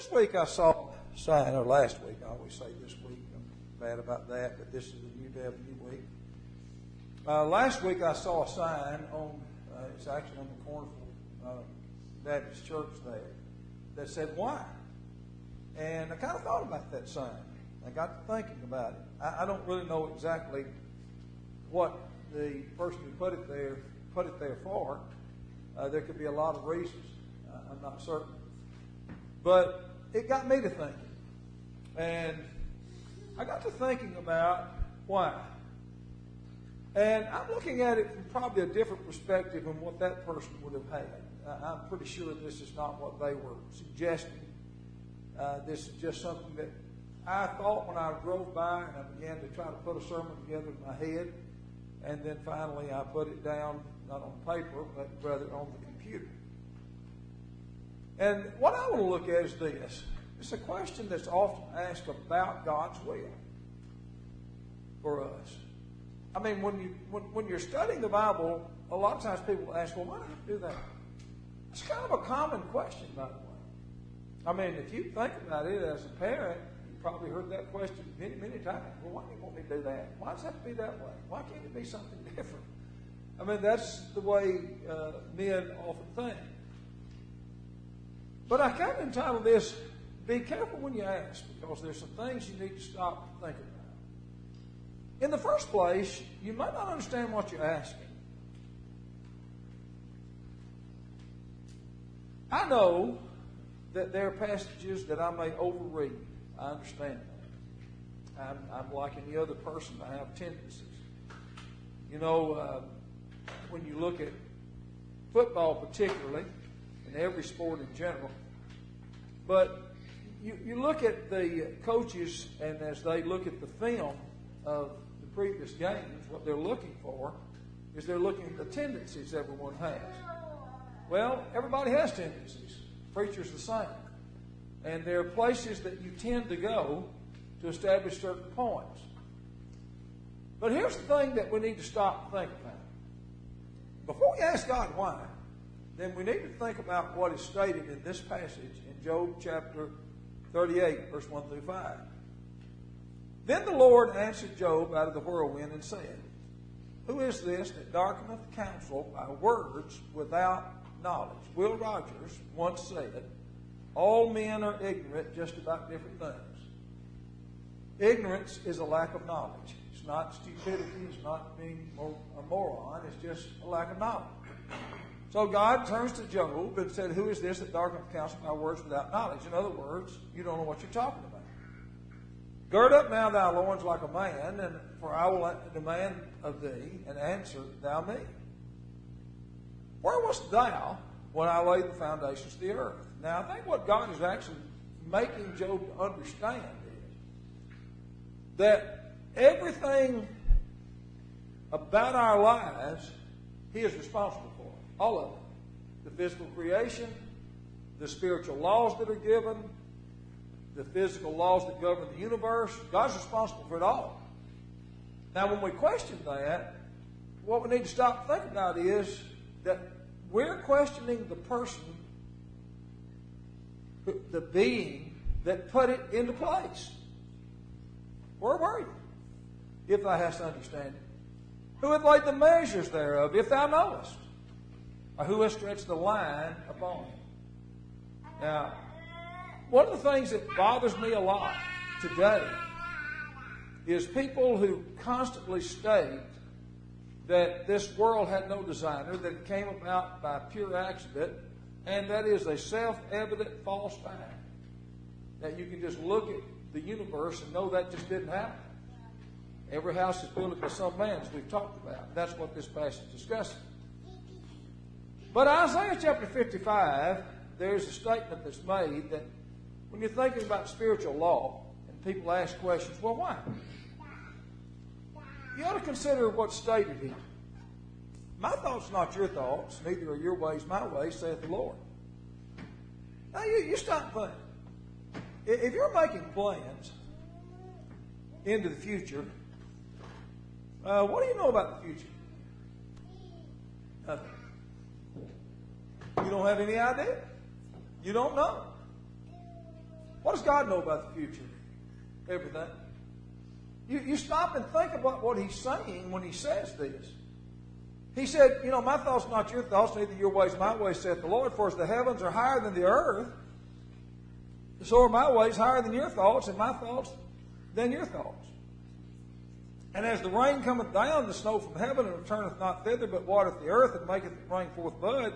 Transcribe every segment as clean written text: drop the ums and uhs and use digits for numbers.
This week I saw a sign, or last week, I always say this week, I'm bad about that, but this is a new day of a new week. Last week I saw a sign on, it's actually on the corner of Baptist Church there, that said, "Why?" And I kind of thought about that sign. I got to thinking about it. I don't really know exactly what the person who put it there for. There could be a lot of reasons. I'm not certain. But it got me to thinking. And I got to thinking about why. And I'm looking at it from probably a different perspective than what that person would have had. I'm pretty sure this is not what they were suggesting. This is just something that I thought when I drove by and I began to try to put a sermon together in my head. And then finally I put it down, not on paper, but rather on the computer. And what I want to look at is this. It's a question that's often asked about God's will for us. I mean, when you're studying the Bible, a lot of times people ask, well, why do I do that? It's kind of a common question, by the way. I mean, if you think about it as a parent, you've probably heard that question many, many times. Well, why do you want me to do that? Why does it have to be that way? Why can't it be something different? I mean, that's the way men often think. But I kind of entitled this, "Be careful when you ask," because there's some things you need to stop and think about. In the first place, you might not understand what you're asking. I know that there are passages that I may overread. I understand that. I'm like any other person. I have tendencies. You know, when you look at football particularly, and every sport in general, but you look at the coaches, and as they look at the film of the previous games, what they're looking for is they're looking at the tendencies everyone has. Well, everybody has tendencies. Preachers the same. And there are places that you tend to go to establish certain points. But here's the thing that we need to stop and think about. Before we ask God why, then we need to think about what is stated in this passage in Job chapter 38, verse 1 through 5. Then the Lord answered Job out of the whirlwind and said, "Who is this that darkeneth counsel by words without knowledge?" Will Rogers once said, "All men are ignorant just about different things." Ignorance is a lack of knowledge. It's not stupidity. It's not being a moron. It's just a lack of knowledge. So God turns to Job and said, "Who is this that darkeneth counsel by words without knowledge?" In other words, you don't know what you're talking about. "Gird up now thy loins like a man, and for I will demand of thee, and answer thou me. Where wast thou when I laid the foundations of the earth?" Now, I think what God is actually making Job to understand is that everything about our lives, He is responsible for. All of it. The physical creation, the spiritual laws that are given, the physical laws that govern the universe. God's responsible for it all. Now, when we question that, what we need to stop and think about is that we're questioning the person, the being that put it into place. Where were you, if thou hast understanding? Who hath laid the measures thereof, if thou knowest? Or who hath stretched the line upon it? Now, one of the things that bothers me a lot today is people who constantly state that this world had no designer, that it came about by pure accident, and that is a self-evident false fact. That you can just look at the universe and know that just didn't happen. Every house is built by some man, as we've talked about. That's what this passage discusses. But Isaiah chapter 55, there's a statement that's made that when you're thinking about spiritual law, and people ask questions, well, why? You ought to consider what's stated here. My thoughts not your thoughts, neither are your ways my ways, saith the Lord. Now you stop and think. If you're making plans into the future, what do you know about the future? Nothing. You don't have any idea. You don't know. What does God know about the future? Everything. You stop and think about what He's saying when He says this. He said, my thoughts are not your thoughts, neither your ways my ways, saith the Lord. For as the heavens are higher than the earth, so are my ways higher than your thoughts, and my thoughts than your thoughts. And as the rain cometh down, the snow from heaven, and returneth not thither, but watereth the earth, and maketh it bring forth bud,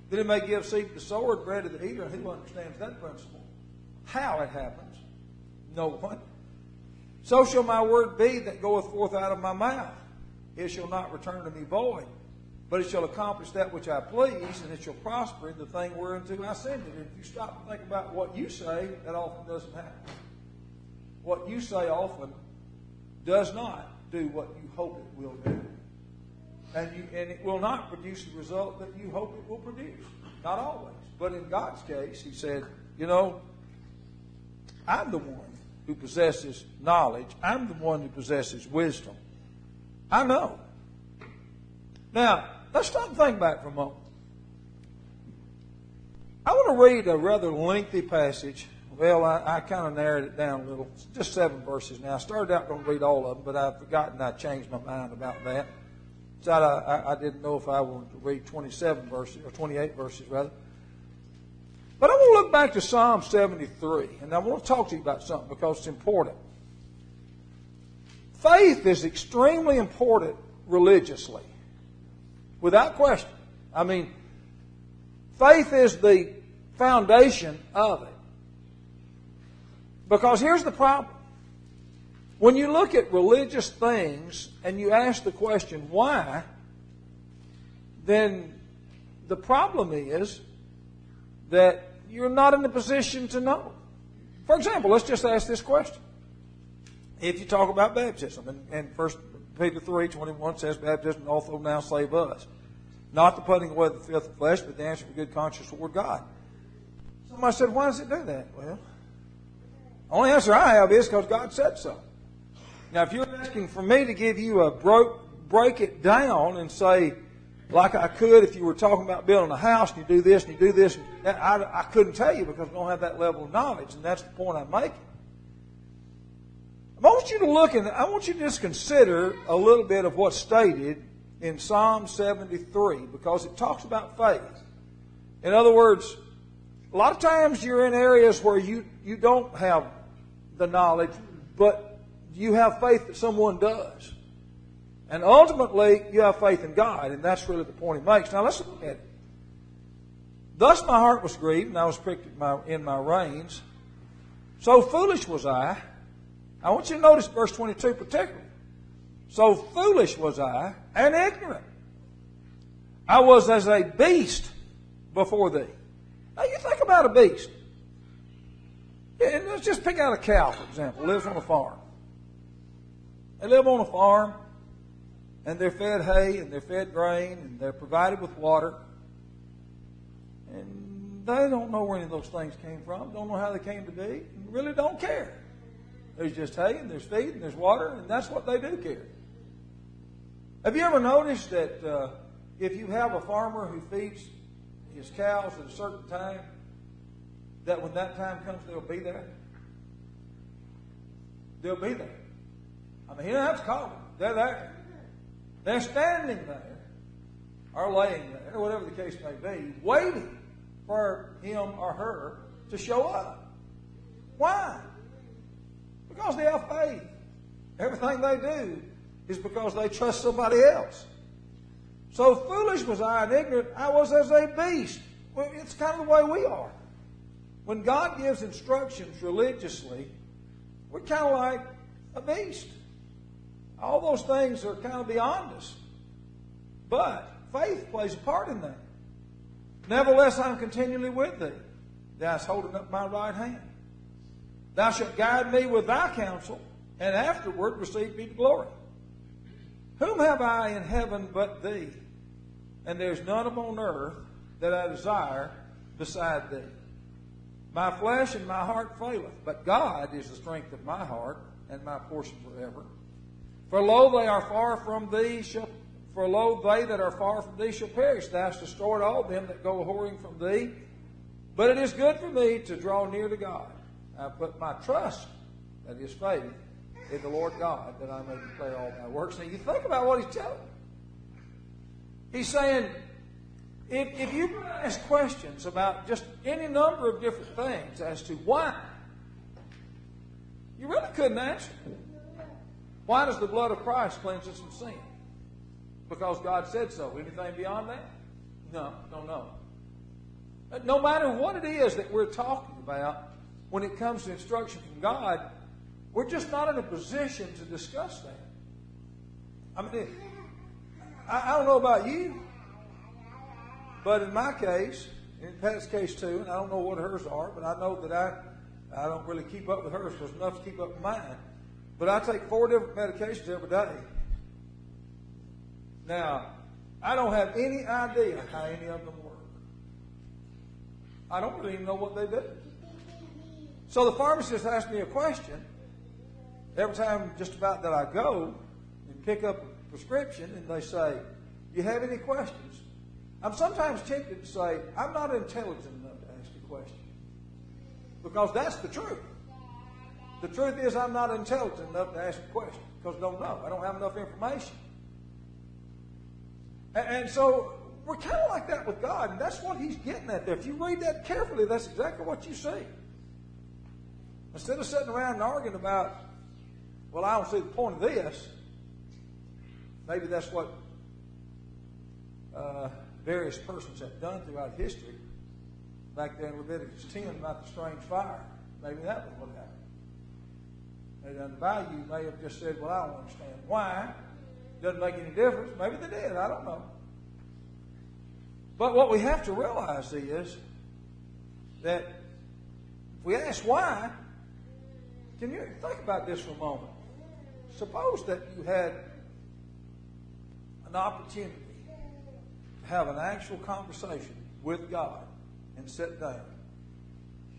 that it may give seed to the sower, and bread to the eater. And who understands that principle? How it happens? No one. So shall my word be that goeth forth out of my mouth. It shall not return to me void, but it shall accomplish that which I please, and it shall prosper in the thing whereunto I send it. And if you stop and think about what you say, that often doesn't happen. What you say often does not do what you hope it will do. And it will not produce the result that you hope it will produce. Not always. But in God's case, He said, I'm the one who possesses knowledge. I'm the one who possesses wisdom. I know. Now, let's stop and think back for a moment. I want to read a rather lengthy passage. Well, I kind of narrowed it down a little. It's just 7 verses now. I started out going to read all of them, but I've forgotten I changed my mind about that. So I didn't know if I wanted to read 27 verses, or 28 verses rather. But I want to look back to Psalm 73, and I want to talk to you about something because it's important. Faith is extremely important religiously, without question. I mean, faith is the foundation of it. Because here's the problem. When you look at religious things and you ask the question, why, then the problem is that you're not in a position to know. For example, let's just ask this question. If you talk about baptism, and 1 Peter 3:21 says, baptism also now save us. Not the putting away the filth of flesh, but the answer of good conscience toward God. Somebody said, why does it do that? Well, the only answer I have is because God said so. Now, if you're asking for me to give you a break it down and say, like I could if you were talking about building a house, and you do this and you do this, I couldn't tell you because I don't have that level of knowledge, and that's the point I'm making. I want you to look and I want you to just consider a little bit of what's stated in Psalm 73 because it talks about faith. In other words, a lot of times you're in areas where you don't have the knowledge, but you have faith that someone does. And ultimately, you have faith in God, and that's really the point he makes. Now, let's look at it. Thus my heart was grieved, and I was pricked in my reins. So foolish was I. I want you to notice verse 22 particularly. So foolish was I, and ignorant. I was as a beast before thee. Now, you think about a beast. And let's just pick out a cow, for example, lives on a farm. They live on a farm, and they're fed hay, and they're fed grain, and they're provided with water. And they don't know where any of those things came from, don't know how they came to be, and really don't care. There's just hay, and there's feed, and there's water, and that's what they do care. Have you ever noticed that if you have a farmer who feeds his cows at a certain time, that when that time comes, they'll be there? They'll be there. I mean, he doesn't have to call them. They're there. They're standing there, or laying there, or whatever the case may be, waiting for him or her to show up. Why? Because they have faith. Everything they do is because they trust somebody else. So foolish was I and ignorant, I was as a beast. Well, it's kind of the way we are. When God gives instructions religiously, we're kind of like a beast. All those things are kind of beyond us. But faith plays a part in that. Nevertheless, I am continually with thee. Thou hast holding up my right hand. Thou shalt guide me with thy counsel, and afterward receive me to glory. Whom have I in heaven but thee? And there is none upon earth that I desire beside thee. My flesh and my heart faileth, but God is the strength of my heart and my portion forever. For lo, they are far from thee, for lo, they that are far from thee shall perish. Thou hast destroyed all them that go whoring from thee. But it is good for me to draw near to God. I put my trust, that is faith, in the Lord God, that I may declare all thy works. Now you think about what he's telling. He's saying, if you ask questions about just any number of different things as to why, you really couldn't answer. Why does the blood of Christ cleanse us from sin? Because God said so. Anything beyond that? No, don't know. No matter what it is that we're talking about, when it comes to instruction from God, we're just not in a position to discuss that. I mean, I don't know about you, but in my case, in Pat's case too, and I don't know what hers are, but I know that I don't really keep up with hers because enough to keep up with mine. But I take 4 different medications every day. Now, I don't have any idea how any of them work. I don't really even know what they do. So the pharmacist asks me a question every time just about that I go and pick up a prescription, and they say, "You have any questions?" I'm sometimes tempted to say, I'm not intelligent enough to ask a question. Because that's the truth. The truth is I'm not intelligent enough to ask a question because I don't know. I don't have enough information. And so we're kind of like that with God, and that's what he's getting at there. If you read that carefully, that's exactly what you see. Instead of sitting around and arguing about, well, I don't see the point of this, maybe that's what various persons have done throughout history. Back there in Leviticus 10 about the strange fire. Maybe that was what happened. And the value may have just said, well, I don't understand why. Doesn't make any difference. Maybe they did. I don't know. But what we have to realize is that if we ask why, can you think about this for a moment? Suppose that you had an opportunity to have an actual conversation with God and sit down,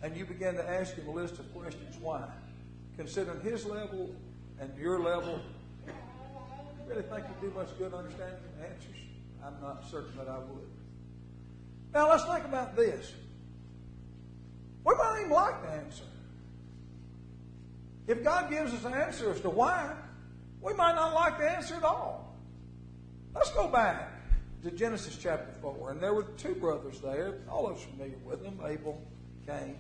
and you begin to ask him a list of questions why. Considering his level and your level, you really think you'd do much good understanding the answers? I'm not certain that I would. Now let's think about this. We might even like the answer. If God gives us an answer as to why, we might not like the answer at all. Let's go back to Genesis chapter 4. And there were 2 brothers there. All of us familiar with them, Abel, Cain,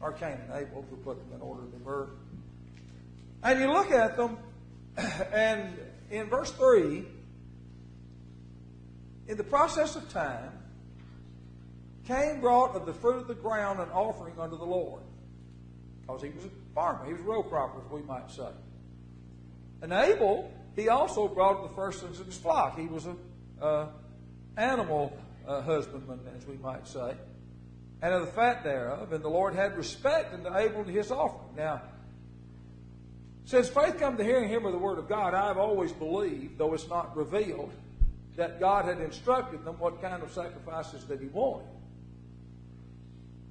or Cain and Abel, if we put them in order of their birth. And you look at them, and in verse 3, in the process of time, Cain brought of the fruit of the ground an offering unto the Lord. Because he was a farmer. He was a row cropper, as we might say. And Abel, he also brought of the firstlings of his flock. He was an animal husbandman, as we might say. And of the fat thereof. And the Lord had respect unto Abel and his offering. Now, since faith come to hearing him of the word of God, I have always believed, though it's not revealed, that God had instructed them what kind of sacrifices that he wanted.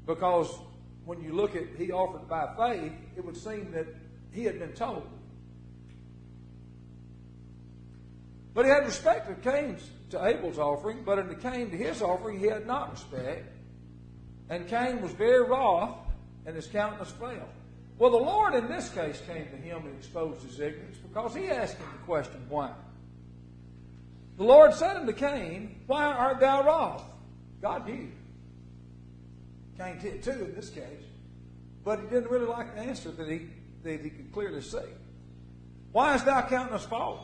Because when you look at he offered by faith, it would seem that he had been told. But he had respect to Abel's offering, but unto Cain to his offering he had not respect. And Cain was very wroth, and his countenance fell. Well, the Lord in this case came to him and exposed his ignorance, because he asked him the question, why? The Lord said unto Cain, why art thou wroth? God knew. Cain did too in this case. But he didn't really like the answer that he could clearly see. Why is thy countenance fallen?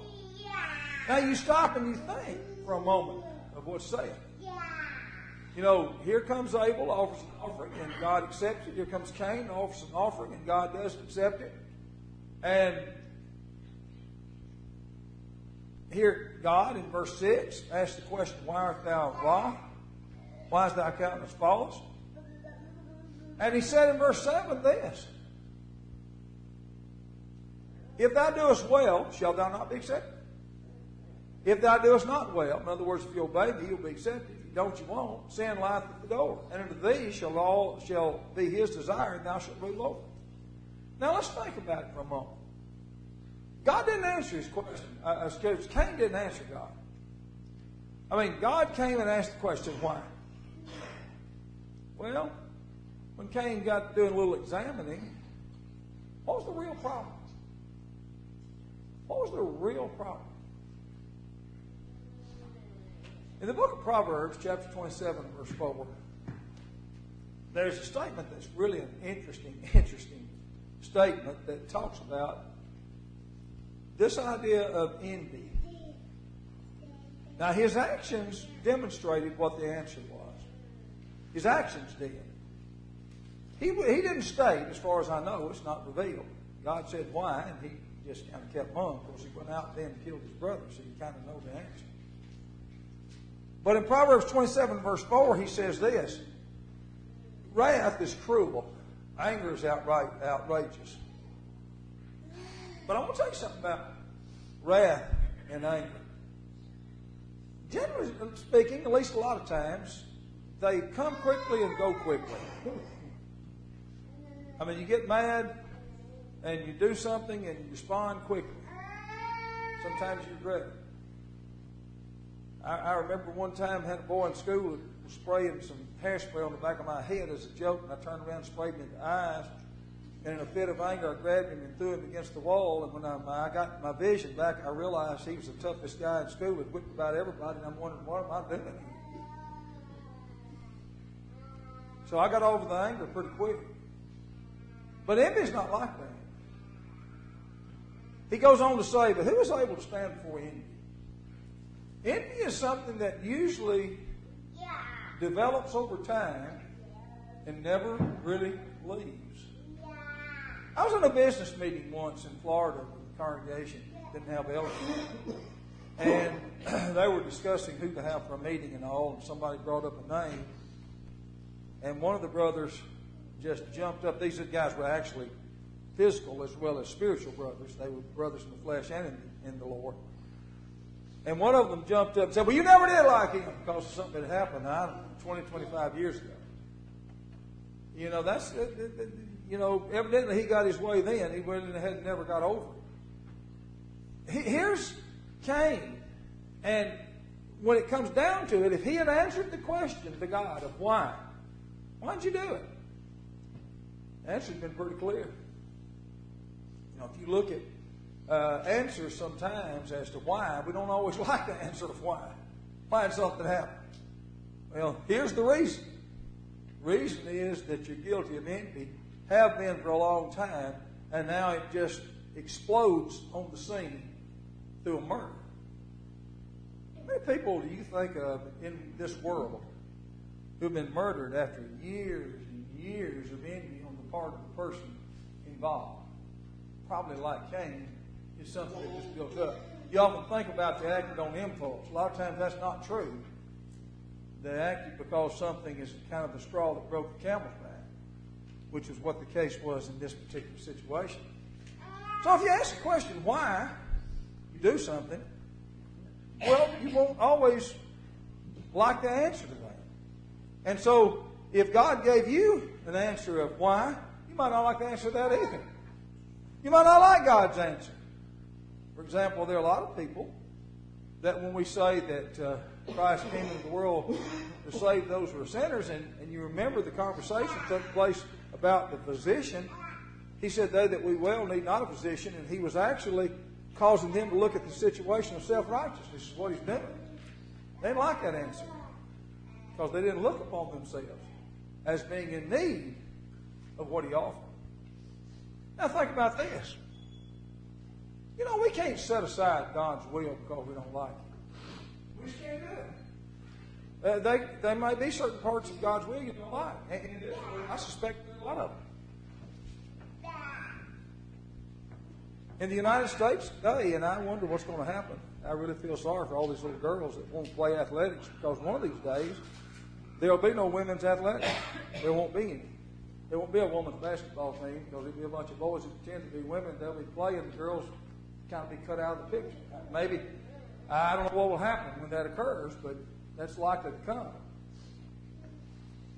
Now you stop and you think for a moment of what's said. You know, here comes Abel, offers an offering, and God accepts it. Here comes Cain, offers an offering, and God doesn't accept it. And here God, in verse 6, asks the question, why art thou wroth? Why is thy countenance fallen? And he said in verse 7 this, if thou doest well, shalt thou not be accepted? If thou doest not well, in other words, if you obey me, you'll be accepted. If you don't, you won't. Sin lieth at the door. And unto thee shall be his desire, and thou shalt rule over it. Now let's think about it for a moment. God didn't answer his question. Cain didn't answer God. I mean, God came and asked the question, why? Well, when Cain got to doing a little examining, what was the real problem? What was the real problem? In the book of Proverbs, chapter 27, verse 4, there's a statement that's really an interesting statement that talks about this idea of envy. Now, his actions demonstrated what the answer was. His actions did. He didn't state, as far as I know, it's not revealed. God said why, and he just kind of kept mum. Of course, he went out then and killed his brother, so you kind of know the answer. But in Proverbs 27, verse 4, he says this: wrath is cruel. Anger is outrageous. But I want to tell you something about wrath and anger. Generally speaking, at least a lot of times, they come quickly and go quickly. I mean, you get mad and you do something and you respond quickly. Sometimes you regret it. I remember one time I had a boy in school who was spraying some hairspray on the back of my head as a joke, and I turned around and sprayed him in the eyes. And in a fit of anger, I grabbed him and threw him against the wall. And when I got my vision back, I realized he was the toughest guy in school, had whipped about everybody, and I'm wondering, what am I doing? So I got over the anger pretty quick. But envy's not like that. He goes on to say, but who is able to stand before envy? Envy is something that usually develops over time and never really leaves. I was in a business meeting once in Florida with the congregation, didn't have elders. And they were discussing who to have for a meeting and all, and somebody brought up a name. And one of the brothers just jumped up. These guys were actually physical as well as spiritual brothers. They were brothers in the flesh and in the Lord. And one of them jumped up and said, well, you never did like him, because of something that happened 20, 25 years ago. You know, that's, evidently he got his way then. He had never got over it. Here's Cain. And when it comes down to it, if he had answered the question to God of why'd you do it? The answer's been pretty clear. You know, if you look at answers sometimes as to why, we don't always like the answer of why. Why did something happen? Well, here's the reason. The reason is that you're guilty of envy, have been for a long time, and now it just explodes on the scene through a murder. How many people do you think of in this world who have been murdered after years and years of envy on the part of the person involved? Probably like Cain, it's something that just built up. You often think about they acted on impulse. A lot of times that's not true. They acted because something is kind of the straw that broke the camel's back, which is what the case was in this particular situation. So if you ask the question why you do something, well, you won't always like the answer to that. And so if God gave you an answer of why, you might not like the answer to that either. You might not like God's answer. For example, there are a lot of people that when we say that Christ came into the world to save those who are sinners, and you remember the conversation took place about the physician. He said that we well need not a physician, and he was actually causing them to look at the situation of self-righteousness is what he's doing. They didn't like that answer because they didn't look upon themselves as being in need of what he offered. Now think about this. You know, we can't set aside God's will because we don't like it. We just can't do it. There may be certain parts of God's will you don't like. And I suspect there's a lot of them. In the United States today, and I wonder what's going to happen. I really feel sorry for all these little girls that won't play athletics, because one of these days there will be no women's athletics. There won't be any. There won't be a women's basketball team because there'll be a bunch of boys that pretend to be women. They'll be playing. The girls kind of be cut out of the picture. Maybe, I don't know what will happen when that occurs, but that's likely to come.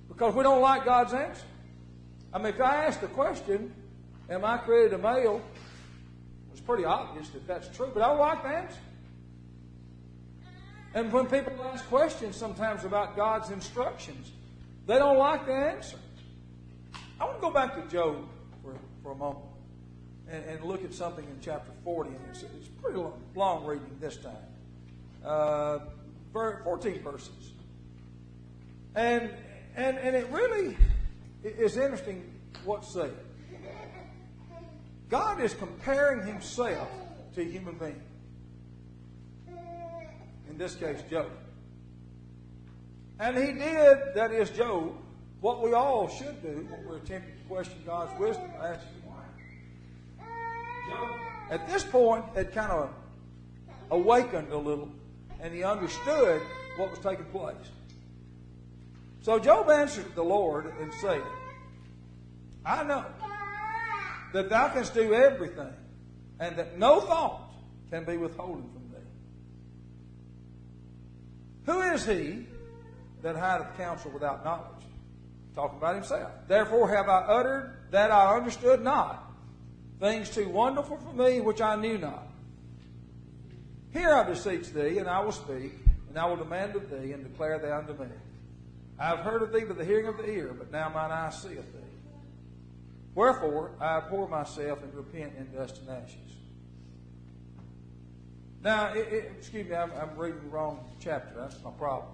Because we don't like God's answer. I mean, if I ask the question, am I created a male? It's pretty obvious that that's true, but I don't like the answer. And when people ask questions sometimes about God's instructions, they don't like the answer. I want to go back to Job for a moment and look at something in chapter 40. And it's pretty long reading this time. 14 verses. And it really is interesting what's said. God is comparing himself to a human being. In this case, Job. And he did, that is Job, what we all should do when we're attempting to question God's wisdom. Ask him why. Job, at this point, had kind of awakened a little, and he understood what was taking place. So Job answered the Lord and said, I know that thou canst do everything, and that no thought can be withholden from thee. Who is he that hideth counsel without knowledge? Talking about himself. Therefore have I uttered that I understood not, things too wonderful for me which I knew not. Hear, I beseech thee, and I will speak, and I will demand of thee, and declare thee unto me. I have heard of thee by the hearing of the ear, but now mine eye seeth thee. Wherefore I abhor myself and repent in dust and ashes. Now, excuse me, I'm reading the wrong chapter. That's my problem.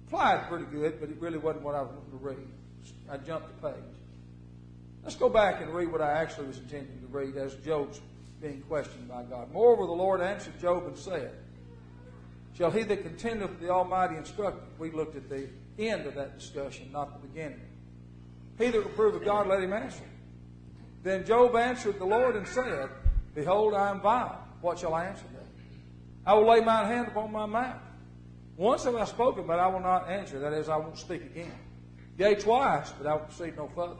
Applied pretty good, but it really wasn't what I was wanting to read. I jumped the page. Let's go back and read what I actually was intending to read as Job's being questioned by God. Moreover, the Lord answered Job and said, shall he that contendeth with the Almighty instruct him? We looked at the end of that discussion, not the beginning. He that reproveth God, let him answer. Then Job answered the Lord and said, behold, I am vile. What shall I answer thee? I will lay mine hand upon my mouth. Once have I spoken, but I will not answer. That is, I won't speak again. Yea, twice, but I will proceed no further.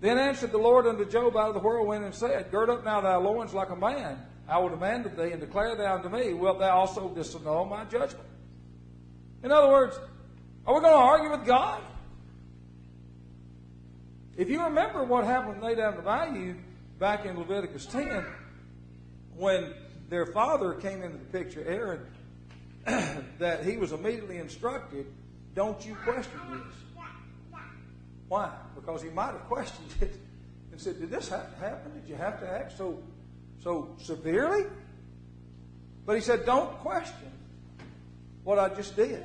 Then answered the Lord unto Job out of the whirlwind and said, gird up now thy loins like a man. I will demand of thee, and declare thou unto me, wilt thou also disannul my judgment? In other words, are we going to argue with God? If you remember what happened with Nadab and Abihu back in Leviticus 10, when their father came into the picture, Aaron, that he was immediately instructed, don't you question this. Why? Because he might have questioned it and said, did this have to happen? Did you have to act so severely? But he said, don't question what I just did.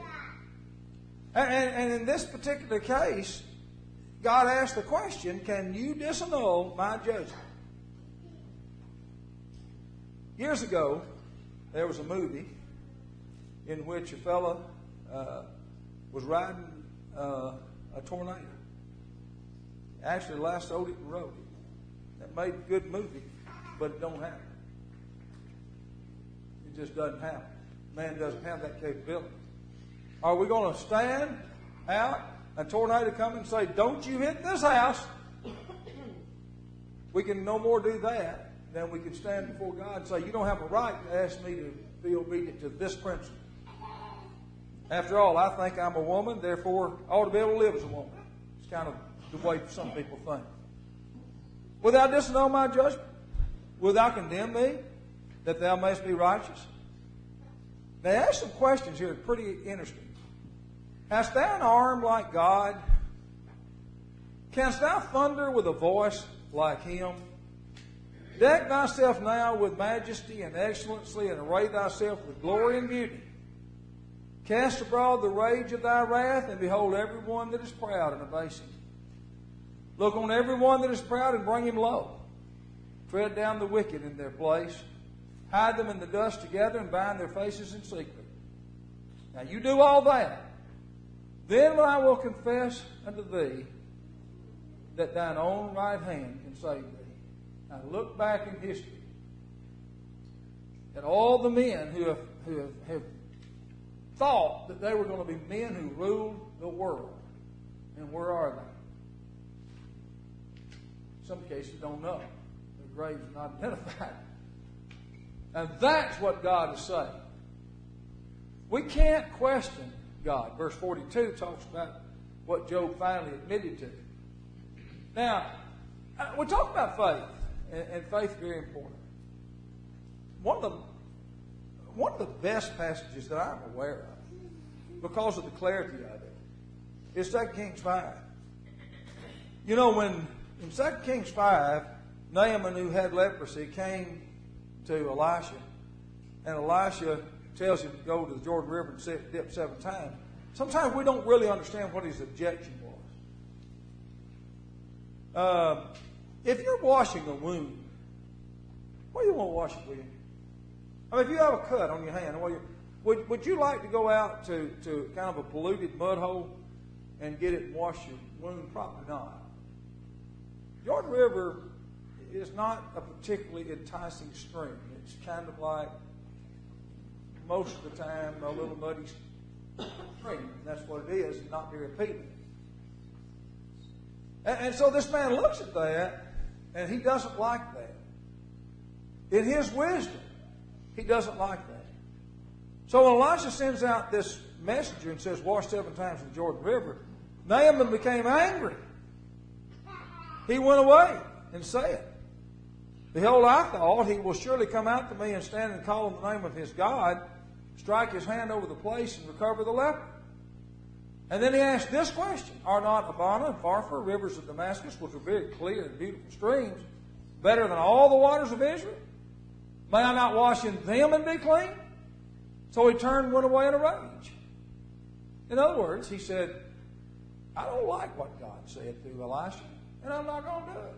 And in this particular case, God asked the question, can you disannul my judgment? Years ago, there was a movie in which a fellow was riding a tornado. Actually lassoed it and rode it. That made a good movie, but it don't happen. It just doesn't happen. Man doesn't have that capability. Are we going to stand out, a tornado come and say, don't you hit this house? We can no more do that than we can stand before God and say, you don't have a right to ask me to be obedient to this principle. After all, I think I'm a woman, therefore I ought to be able to live as a woman. It's kind of the way some people think. Wilt thou disannul my judgment? Wilt thou condemn me, that thou mayest be righteous? They ask some questions here, pretty interesting. Hast thou an arm like God? Canst thou thunder with a voice like him? Deck thyself now with majesty and excellency, and array thyself with glory and beauty. Cast abroad the rage of thy wrath, and behold every one that is proud and abase him. Look on every one that is proud and bring him low. Tread down the wicked in their place. Hide them in the dust together and bind their faces in secret. Now you do all that. Then I will confess unto thee that thine own right hand can save thee. Now look back in history at all the men who have thought that they were going to be men who ruled the world. And where are they? In some cases, don't know. Their graves are not identified. And that's what God is saying. We can't question God. Verse 42 talks about what Job finally admitted to. Now, we talk about faith, and faith is very important. One of the best passages that I'm aware of, because of the clarity of it, is 2 Kings 5. You know, when in 2 Kings 5, Naaman, who had leprosy, came to Elisha, and Elisha tells him to go to the Jordan River and dip 7 times. Sometimes we don't really understand what his objection was. If you're washing a wound, what do you want to wash it with? I mean, if you have a cut on your hand, would you like to go out to kind of a polluted mud hole and get it and wash your wound? Probably not. Jordan River is not a particularly enticing stream. It's kind of like, most of the time, a little muddy stream. That's what it is. It's not very appealing. And so this man looks at that, and he doesn't like that. In his wisdom, he doesn't like that. So when Elisha sends out this messenger and says, wash 7 times in the Jordan River, Naaman became angry. He went away and said, behold, I thought he will surely come out to me and stand and call on the name of his God, strike his hand over the place and recover the leper. And then he asked this question, are not Abana and Pharpar, rivers of Damascus, which are very clear and beautiful streams, better than all the waters of Israel? May I not wash in them and be clean? So he turned and went away in a rage. In other words, he said, I don't like what God said through Elisha, and I'm not going to do it.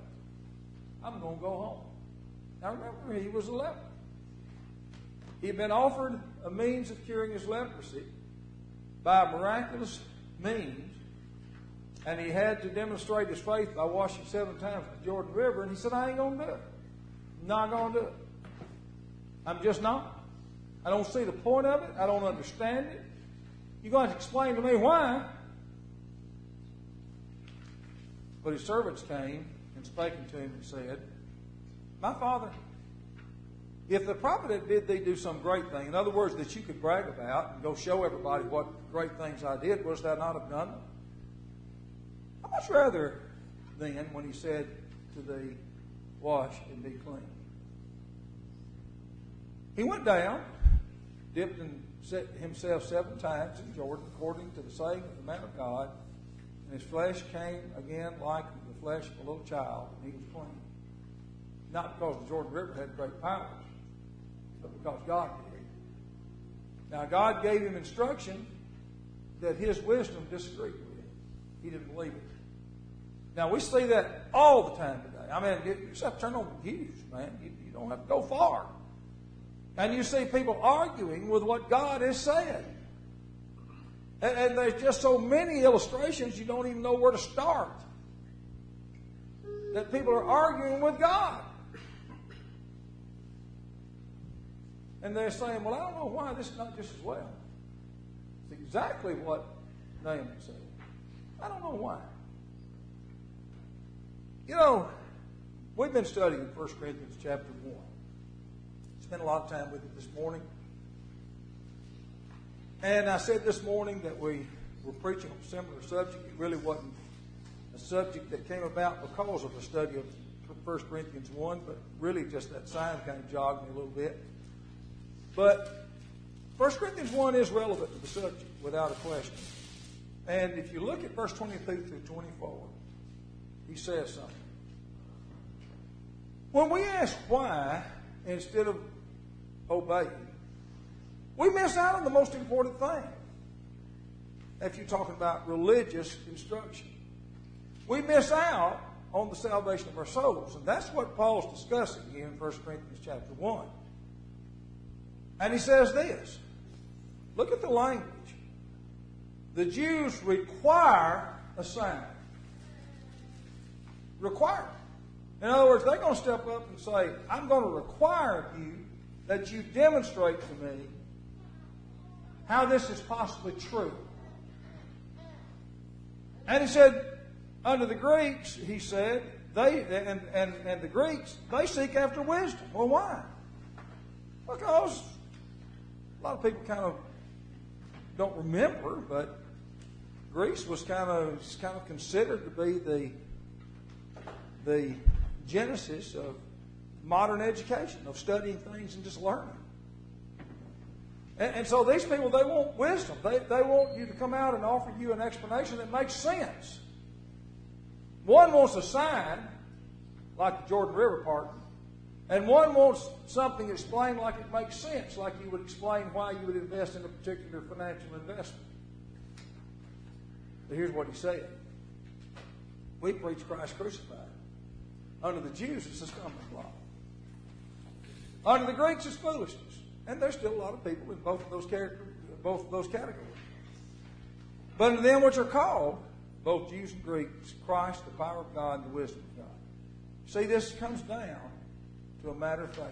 I'm going to go home. Now remember, he was a leper. He had been offered a means of curing his leprosy by miraculous means, and he had to demonstrate his faith by washing 7 times in the Jordan River, and he said, I ain't going to do it. I'm not going to do it. I'm just not. I don't see the point of it. I don't understand it. You're going to explain to me why. But his servants came and spake unto him and said, my father, if the prophet had bid thee do some great thing, in other words, that you could brag about and go show everybody what great things I did, wouldst thou not have done them? How much rather then when he said to thee, wash and be clean? He went down, dipped and set himself 7 times in Jordan, according to the saying of the man of God, and his flesh came again like the flesh of a little child, and he was clean. Not because the Jordan River had great powers, but because God did. Now, God gave him instruction that his wisdom disagreed with him. He didn't believe it. Now, we see that all the time today. I mean, you just have to turn on the news, man. You don't have to go far. And you see people arguing with what God has said. And there's just so many illustrations, you don't even know where to start. That people are arguing with God. And they're saying, well, I don't know why this is not just as well. It's exactly what Naaman said. I don't know why. You know, we've been studying 1 Corinthians chapter 1. Spent a lot of time with it this morning. And I said this morning that we were preaching on a similar subject. It really wasn't a subject that came about because of the study of 1 Corinthians 1, but really just that sign kind of jogged me a little bit. But 1 Corinthians 1 is relevant to the subject, without a question. And if you look at verse 22 through 24, he says something. When we ask why instead of obeying, we miss out on the most important thing. If you're talking about religious instruction, we miss out on the salvation of our souls. And that's what Paul's discussing here in 1 Corinthians chapter 1. And he says this. Look at the language. The Jews require a sign. Require. In other words, they're going to step up and say, I'm going to require of you that you demonstrate to me how this is possibly true. And he said, under the Greeks, he said, and the Greeks, they seek after wisdom. Well, why? Because a lot of people kind of don't remember, but Greece was kind of considered to be the genesis of modern education, of studying things and just learning. And so these people, they want wisdom. They want you to come out and offer you an explanation that makes sense. One wants a sign, like the Jordan River parting, and one wants something explained like it makes sense, like you would explain why you would invest in a particular financial investment. But here's what he said. We preach Christ crucified. Under the Jews, it's a stumbling block. Under the Greeks, it's foolishness. And there's still a lot of people in both of those categories. But unto them which are called, both Jews and Greeks, Christ, the power of God, and the wisdom of God. See, this comes down to a matter of faith.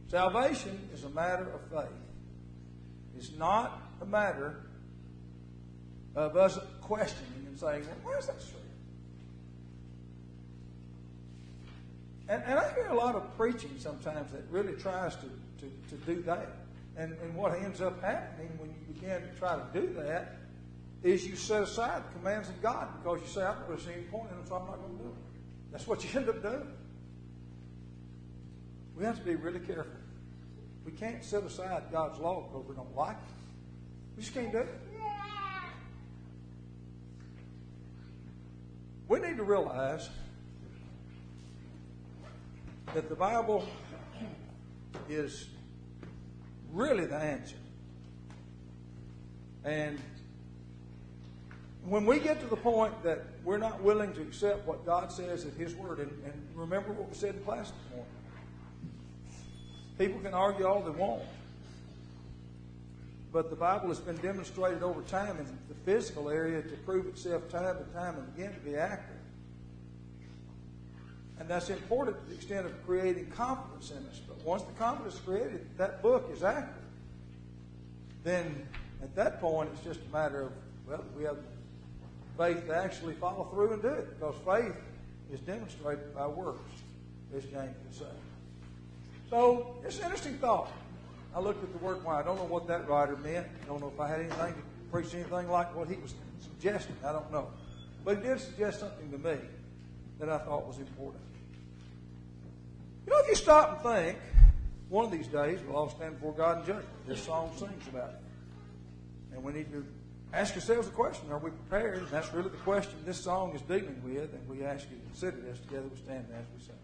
Salvation is a matter of faith. It's not a matter of us questioning and saying, well, why is that true? And I hear a lot of preaching sometimes that really tries to do that. And what ends up happening when you begin to try to do that is you set aside the commands of God because you say, I don't really see any point in them, so I'm not going to do it. That's what you end up doing. We have to be really careful. We can't set aside God's law because we don't like it. We just can't do it. We need to realize that the Bible is really the answer. And when we get to the point that we're not willing to accept what God says in His Word, and remember what we said in class this morning, people can argue all they want, but the Bible has been demonstrated over time in the physical area to prove itself time and time and again to be accurate. And that's important to the extent of creating confidence in us. But once the confidence is created, that book is accurate. Then at that point, it's just a matter of, well, we have faith to actually follow through and do it. Because faith is demonstrated by works, as James would say. So it's an interesting thought. I looked at the word why. I don't know what that writer meant. I don't know if I had anything to preach anything like what he was suggesting. I don't know. But he did suggest something to me that I thought was important. You know, if you stop and think, one of these days we'll all stand before God in judgment. This song sings about it. And we need to ask ourselves the question, are we prepared? And that's really the question this song is dealing with, and we ask you to consider this together. We stand as we sing.